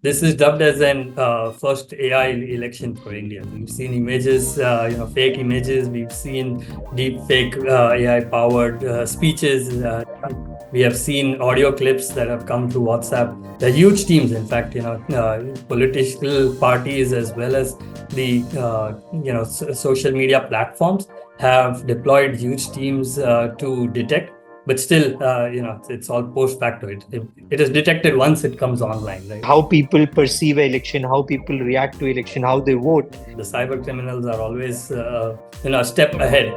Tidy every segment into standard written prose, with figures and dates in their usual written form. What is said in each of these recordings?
This is dubbed as an first AI election for India. We've seen images, fake images. We've seen deep fake AI-powered speeches. We have seen audio clips that have come to WhatsApp. The huge teams, in fact, political parties as well as the social media platforms have deployed huge teams to detect. But still, it's all post facto. It is detected once it comes online, right? How people perceive election, how people react to election, how they vote. The cyber criminals are always, a step ahead.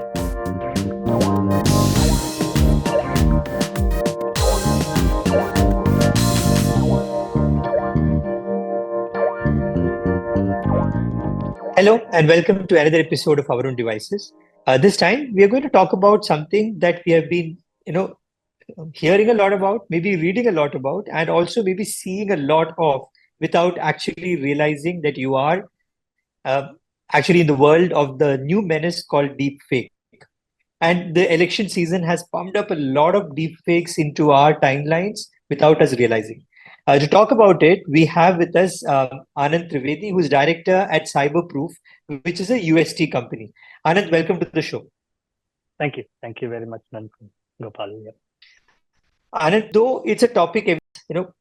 Hello, and welcome to another episode of Our Own Devices. This time, we are going to talk about something that we have been, hearing a lot about, maybe reading a lot about, and also maybe seeing a lot of without actually realizing that you are actually in the world of the new menace called deep fake. And the election season has pumped up a lot of deep fakes into our timelines without us realizing. To talk about it, we have with us Anand Trivedi, who's director at CyberProof, which is a UST company. Anand, welcome to the show. Thank you. Thank you very much, Nandagopal. Yep. Anand, though it's a topic,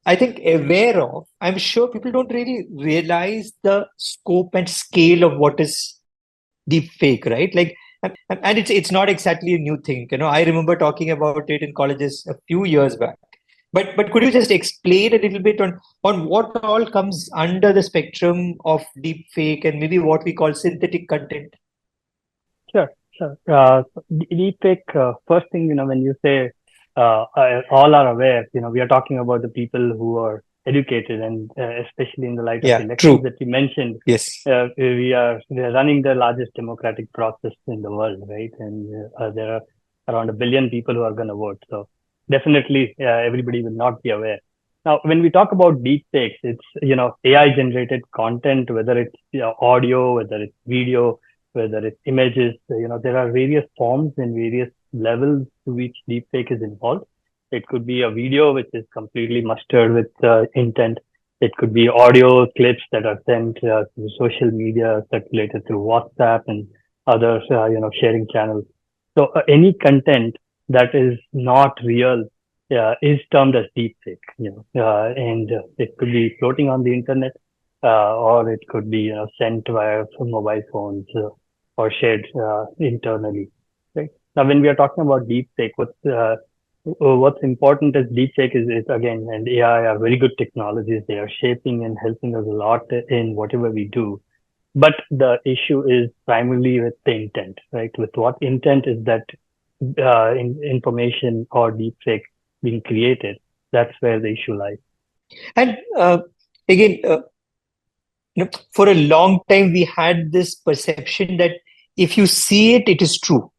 I think aware of, I'm sure people don't really realize the scope and scale of what is deep fake, right? And it's not exactly a new thing. I remember talking about it in colleges a few years back. But could you just explain a little bit on what all comes under the spectrum of deep fake and maybe what we call synthetic content? Sure. Deepfake, first thing, when you say all are aware, we are talking about the people who are educated, and especially in the light of elections true. that you mentioned. Yes. We are running the largest democratic process in the world, right? And there are around 1 billion people who are going to vote. So definitely everybody will not be aware. Now, when we talk about deepfakes, it's, AI generated content, whether it's audio, whether it's video, whether it's images, there are various forms and various levels to which deepfake is involved. It could be a video which is completely mustered with intent. It could be audio clips that are sent through social media, circulated through WhatsApp and other, sharing channels. So any content that is not real is termed as deepfake, and it could be floating on the internet, or it could be, sent via mobile phones or shared internally. Right now, when we are talking about deepfake, what's important is deepfake is again, and AI are very good technologies. They are shaping and helping us a lot in whatever we do. But the issue is primarily with the intent, right? With what intent is that information or deepfake being created? That's where the issue lies. And again, for a long time, we had this perception that if you see it, it is true,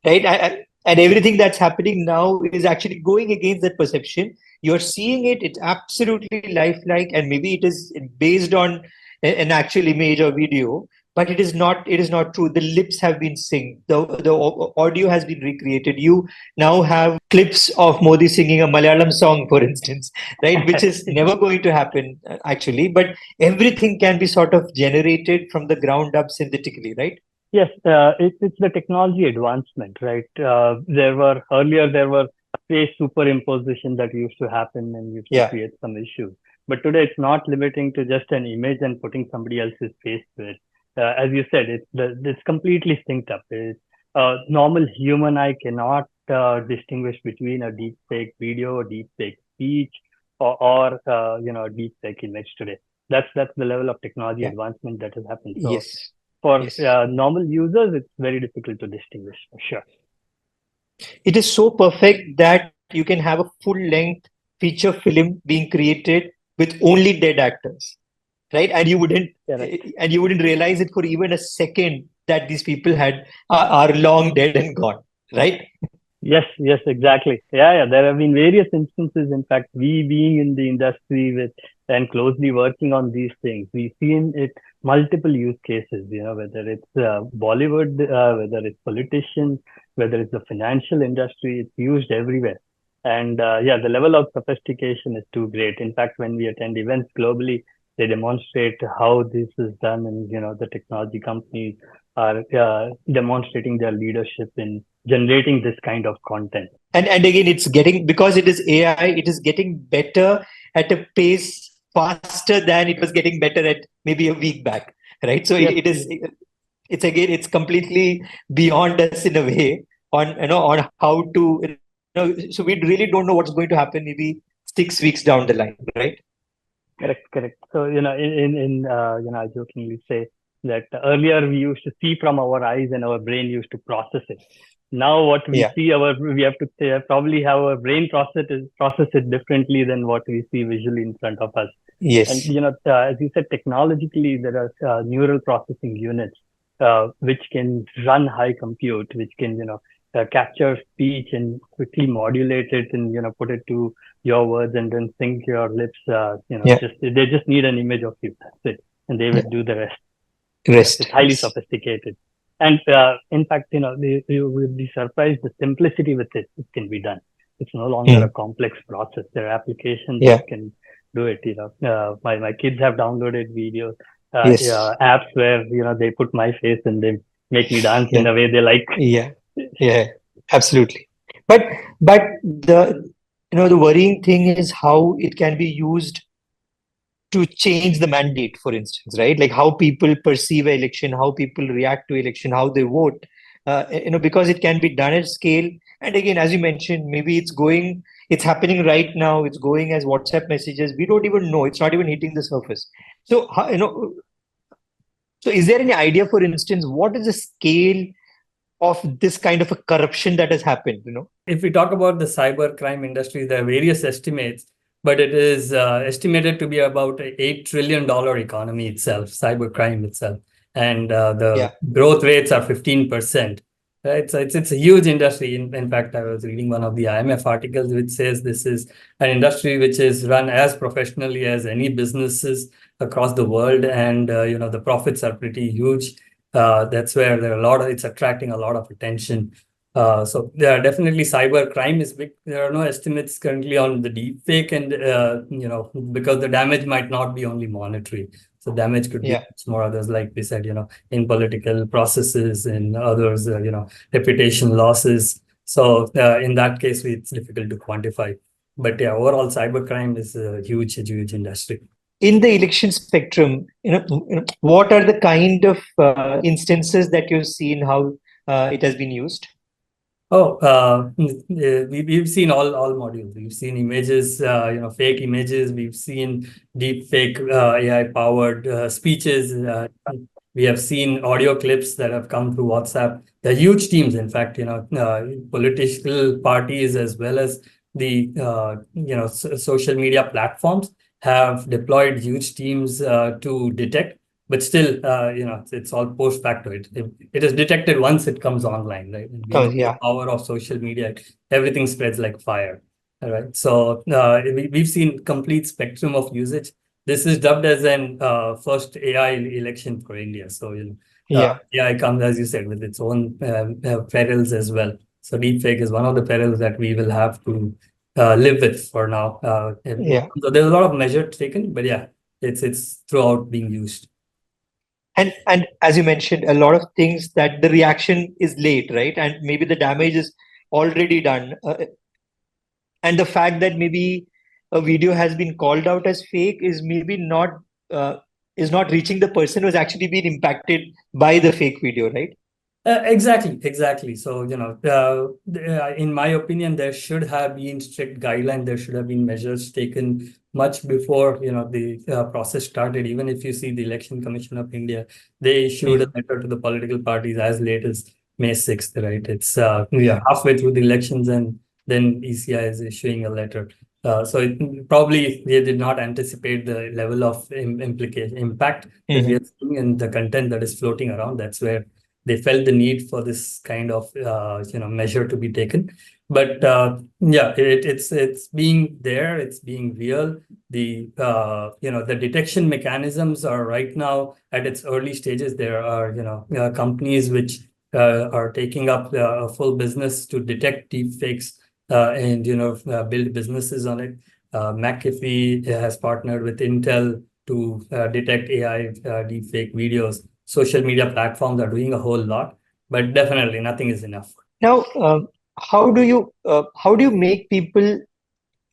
right? And everything that's happening now is actually going against that perception. You're seeing it, it's absolutely lifelike, and maybe it is based on an actual image or video, but it is not true. The lips have been synced, the audio has been recreated. You now have clips of Modi singing a Malayalam song, for instance, right? Which is never going to happen actually, but everything can be sort of generated from the ground up synthetically, right? Yes, it's the technology advancement, right? There were face superimposition that used to happen and used to create some issues. But today it's not limiting to just an image and putting somebody else's face to it. As you said, it's completely synced up. Normal human eye cannot distinguish between a deepfake video, a deepfake speech, or a deepfake image today. That's the level of technology advancement that has happened. So for normal users, it's very difficult to distinguish, for sure. It is so perfect that you can have a full-length feature film being created with only dead actors, right? And you wouldn't realize it for even a second that these people are long dead and gone, right? Yes, exactly. Yeah. There have been various instances. In fact, we being in the industry with and closely working on these things, we've seen it multiple use cases. Whether it's Bollywood, whether it's politicians, whether it's the financial industry, it's used everywhere. And the level of sophistication is too great. In fact, when we attend events globally, They demonstrate how this is done, and the technology companies are demonstrating their leadership in generating this kind of content. And again, it's getting, because it is AI, it is getting better at a pace faster than it was getting better at maybe a week back, right? So Yes. it's completely beyond us in a way on how to, so we really don't know what's going to happen maybe 6 weeks down the line, right? Correct. So, I jokingly say that earlier we used to see from our eyes and our brain used to process it. Now what we Yeah. see, we have to probably have our brain process it differently than what we see visually in front of us. Yes. And, as you said, technologically, there are neural processing units which can run high compute, which can, capture speech and quickly modulate it and, put it to your words and then sync your lips. Yeah. They just need an image of you. That's it. And they will do the rest. It's highly Yes. sophisticated. And in fact, you will be surprised the simplicity with it can be done. It's no longer a complex process. There are applications that can do it. My kids have downloaded videos, Yes. apps where they put my face and they make me dance in a way they like. Yeah, absolutely. But the the worrying thing is how it can be used to change the mandate, for instance, right? Like how people perceive an election, how people react to election, how they vote. Because it can be done at scale. And again, as you mentioned, maybe it's happening right now. It's going as WhatsApp messages. We don't even know. It's not even hitting the surface. So, so is there any idea, for instance, what is the scale of this kind of a corruption that has happened? If we talk about the cyber crime industry, there are various estimates, but it is estimated to be about an $8 trillion economy itself, cyber crime itself. And the growth rates are 15%. Right? So it's a huge industry. In fact, I was reading one of the IMF articles which says this is an industry which is run as professionally as any businesses across the world, and the profits are pretty huge. That's where it's attracting a lot of attention. So yeah, definitely cyber crime is big. There are no estimates currently on the deep fake, and because the damage might not be only monetary. So damage could be more others, like we said, in political processes and others, reputation losses. So in that case, it's difficult to quantify. But yeah, overall cybercrime is a huge industry. In the election spectrum, what are the kind of instances that you've seen how it has been used? We've seen all modules. We've seen images, fake images. We've seen deep fake AI-powered speeches. We have seen audio clips that have come through WhatsApp. They're huge teams, in fact, political parties as well as the social media platforms have deployed huge teams to detect. But still, it's all post facto. It is detected once it comes online, right? And we know the power of social media. Everything spreads like fire, all right? So we've seen complete spectrum of usage. This is dubbed as an first AI election for India. So AI comes, as you said, with its own perils as well. So deepfake is one of the perils that we will have to live with for now. So there's a lot of measures taken, but yeah, it's throughout being used. And as you mentioned, a lot of things that the reaction is late, right? And maybe the damage is already done. And the fact that maybe a video has been called out as fake is maybe not reaching the person who's actually been impacted by the fake video, right? Exactly. So, in my opinion, there should have been strict guidelines. There should have been measures taken much before, the process started. Even if you see the Election Commission of India, they issued a letter to the political parties as late as May 6th, right? It's we are halfway through the elections, and then ECI is issuing a letter. So probably they did not anticipate the level of impact that we are seeing and the content that is floating around. That's where they felt the need for this kind of measure to be taken. But it's being there, it's being real. The the detection mechanisms are right now at its early stages. There are companies which are taking up a full business to detect deep fakes and build businesses on it. McAfee has partnered with Intel to detect AI deepfake videos. Social media platforms are doing a whole lot, but definitely nothing is enough. Now, how do you make people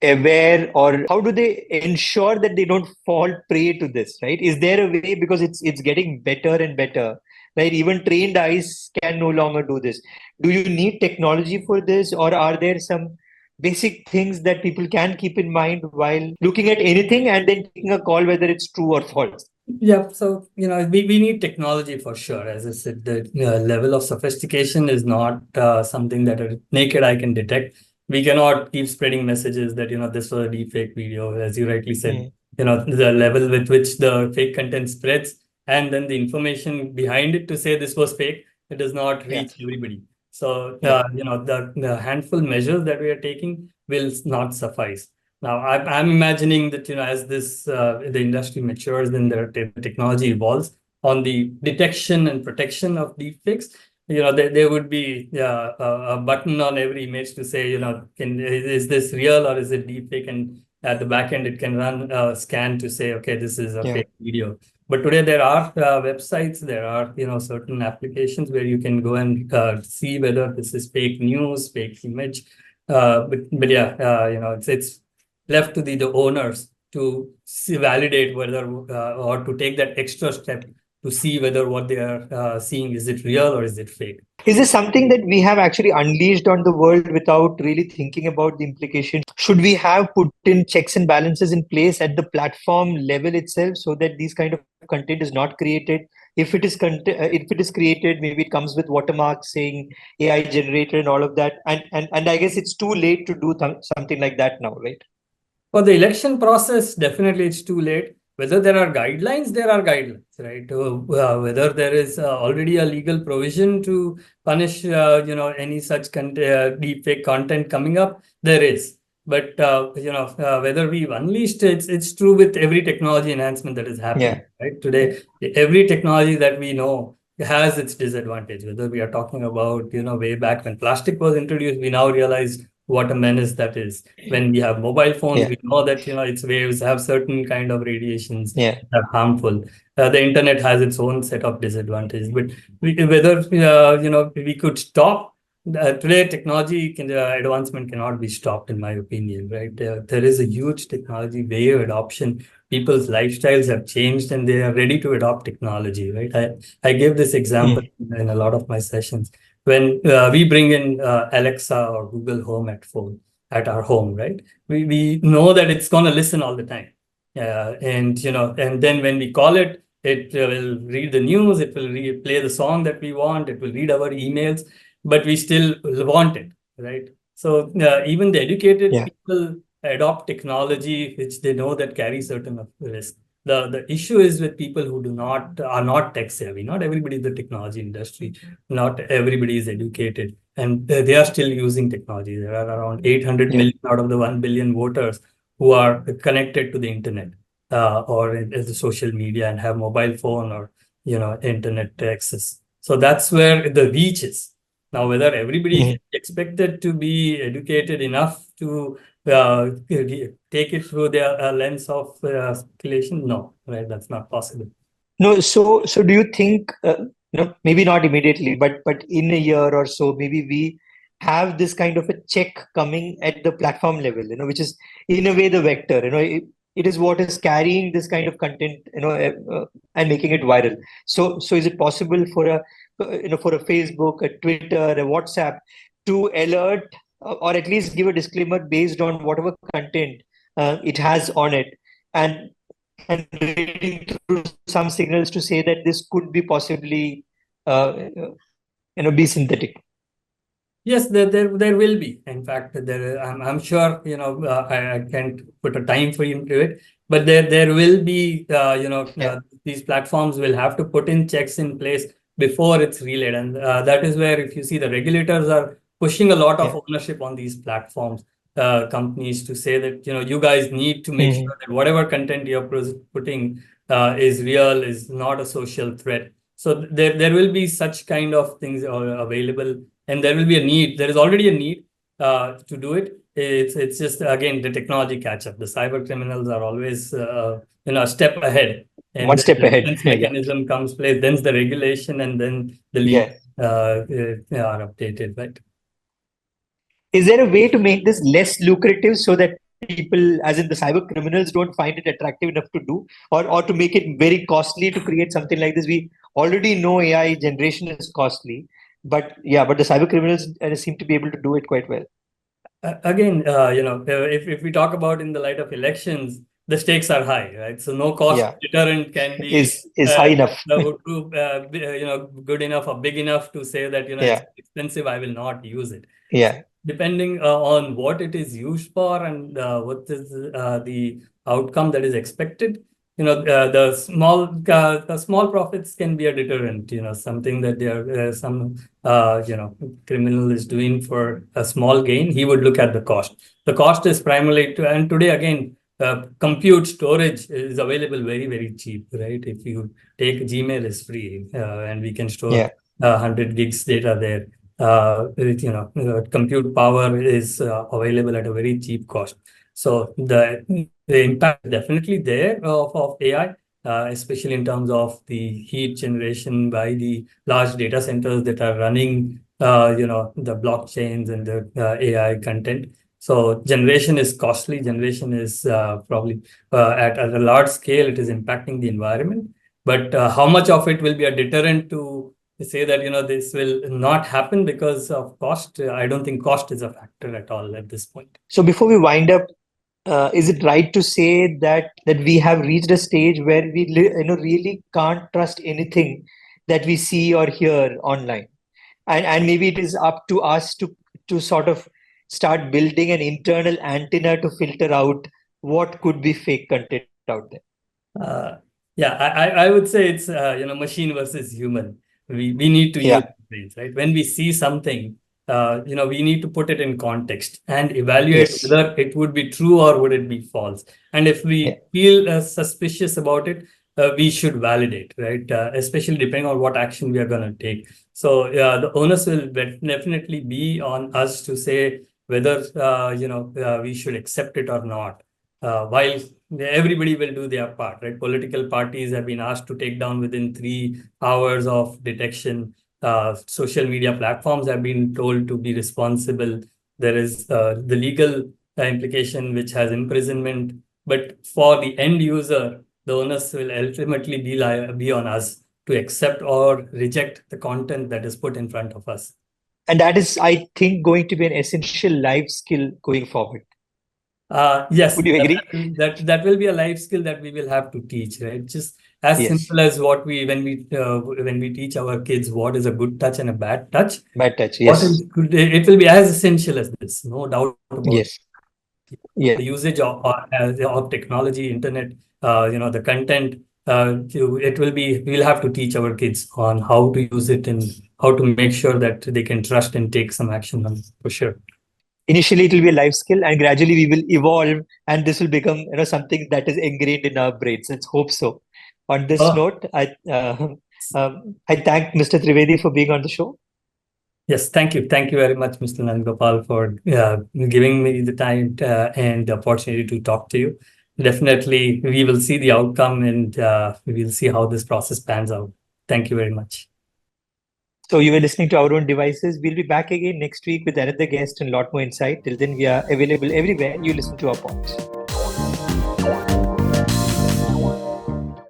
aware, or how do they ensure that they don't fall prey to this, right? Is there a way, because it's getting better and better, right? Even trained eyes can no longer do this. Do you need technology for this, or are there some basic things that people can keep in mind while looking at anything and then taking a call whether it's true or false? Yeah, so we need technology for sure. As I said, the level of sophistication is not something that a naked eye can detect. We cannot keep spreading messages that this was a deep fake video, as you rightly said. The level with which the fake content spreads, and then the information behind it to say this was fake, it does not Yeah. reach everybody. So Yeah. the handful measures that we are taking will not suffice. Now, I'm imagining that, as the industry matures and the technology evolves on the detection and protection of deepfakes, there would be a button on every image to say, is this real or is it deepfake? And at the back end, it can run a scan to say, okay, this is a Yeah. fake video. But today there are websites, there are, certain applications where you can go and see whether this is fake news, fake image. But yeah, it's left to the owners to validate whether or to take that extra step to see whether what they are seeing, is it real or is it fake. Is this something that we have actually unleashed on the world without really thinking about the implications? Should we have put in checks and balances in place at the platform level itself so that these kind of content is not created? If it is if it is created, maybe it comes with watermarks saying AI generated and all of that. And I guess it's too late to do something like that now, right? For the election process, definitely it's too late. Whether there are guidelines, there are guidelines, right? Whether there is already a legal provision to punish, any such deepfake content coming up, there is. But whether we've unleashed it, it's true with every technology enhancement that is happening, right? Today, every technology that we know has its disadvantage. Whether we are talking about, way back when plastic was introduced, we now realize what a menace that is. When we have mobile phones, we know that its waves have certain kind of radiations that are harmful. The internet has its own set of disadvantages. But whether we could stop today, technology advancement cannot be stopped, in my opinion. Right, there is a huge technology wave adoption. People's lifestyles have changed, and they are ready to adopt technology. Right, I give this example in a lot of my sessions. When we bring in Alexa or Google Home at our home, right? We know that it's going to listen all the time. And then when we call it, it will read the news, it will play the song that we want, it will read our emails, but we still want it, right? So even the educated people adopt technology which they know that carries certain risk. The issue is with people who are not tech savvy. Not everybody in the technology industry, not everybody is educated, and they are still using technology. There are around 800 million out of the 1 billion voters who are connected to the internet or the social media and have mobile phone or internet access. So that's where the reach is. Now, whether everybody is expected to be educated enough to take it through their lens of speculation, no, right? That's not possible. No, so do you think maybe not immediately, but in a year or so, maybe we have this kind of a check coming at the platform level, which is in a way the vector, it is what is carrying this kind of content, and making it viral. So is it possible for for a Facebook, a Twitter, a WhatsApp to alert or at least give a disclaimer based on whatever content it has on it, and reading through some signals to say that this could be possibly be synthetic? Yes, there will be. In fact, I'm sure I can't put a time frame to it, but there will be these platforms will have to put in checks in place before it's relayed, and that is where, if you see, the regulators are pushing a lot of ownership on these platforms, companies, to say that you guys need to make sure that whatever content you're putting is real, is not a social threat. So there will be such kind of things available. And there will be a need. There is already a need. to do it. It's just again the technology catch up. The cyber criminals are always a step ahead, and One then step the ahead. defense Yeah. mechanism comes place. Then the regulation, and then the Yeah. legal are updated, right? Is there a way to make this less lucrative so that people, as in the cyber criminals, don't find it attractive enough to do, or to make it very costly to create something like this? We already know AI generation is costly, but the cyber criminals seem to be able to do it quite well. Again, if we talk about in the light of elections, the stakes are high, right? So no cost Yeah. deterrent can be Is high enough. good enough or big enough to say that Yeah. it's expensive, I will not use it. Yeah. Depending on what it is used for and what is the outcome that is expected, the small profits can be a deterrent. Something that they are some criminal is doing for a small gain, he would look at the cost. The cost is primarily and today again, compute storage is available very, very cheap, right? If you take Gmail is free, and we can store 100 gigs data there. Compute power is available at a very cheap cost. So the impact is definitely there of AI, especially in terms of the heat generation by the large data centers that are running, the blockchains and the AI content. So generation is costly. Generation is probably at a large scale, it is impacting the environment. But how much of it will be a deterrent to say that this will not happen because of cost? I don't think cost is a factor at all at this point. So before we wind up, is it right to say that we have reached a stage where we really can't trust anything that we see or hear online, and maybe it is up to us to sort of start building an internal antenna to filter out what could be fake content out there? I would say it's machine versus human. We need to use brains, right? When we see something, we need to put it in context and evaluate whether it would be true or would it be false. And if we feel suspicious about it, we should validate, right? Especially depending on what action we are going to take. So the onus will definitely be on us to say whether we should accept it or not. While everybody will do their part, right? Political parties have been asked to take down within 3 hours of detection. Social media platforms have been told to be responsible. There is the legal implication, which has imprisonment. But for the end user, the onus will ultimately be on us to accept or reject the content that is put in front of us. And that is, I think, going to be an essential life skill going forward. Yes, would you agree? That will be a life skill that we will have to teach, right? Just as simple as when we teach our kids what is a good touch and a bad touch. Bad touch, yes. It will be as essential as this, no doubt about it. Yes. The usage of technology, internet, the content. We'll have to teach our kids on how to use it and how to make sure that they can trust and take some action on it, for sure. Initially, it will be a life skill, and gradually we will evolve, and this will become something that is ingrained in our brains. Let's hope so. On this note, I thank Mr. Trivedi for being on the show. Yes, thank you. Thank you very much, Mr. Nandagopal, for giving me the time and the opportunity to talk to you. Definitely, we will see the outcome and we will see how this process pans out. Thank you very much. So you were listening to Our Own Devices. We'll be back again next week with another guest and a lot more insight. Till then, we are available everywhere you listen to our pods.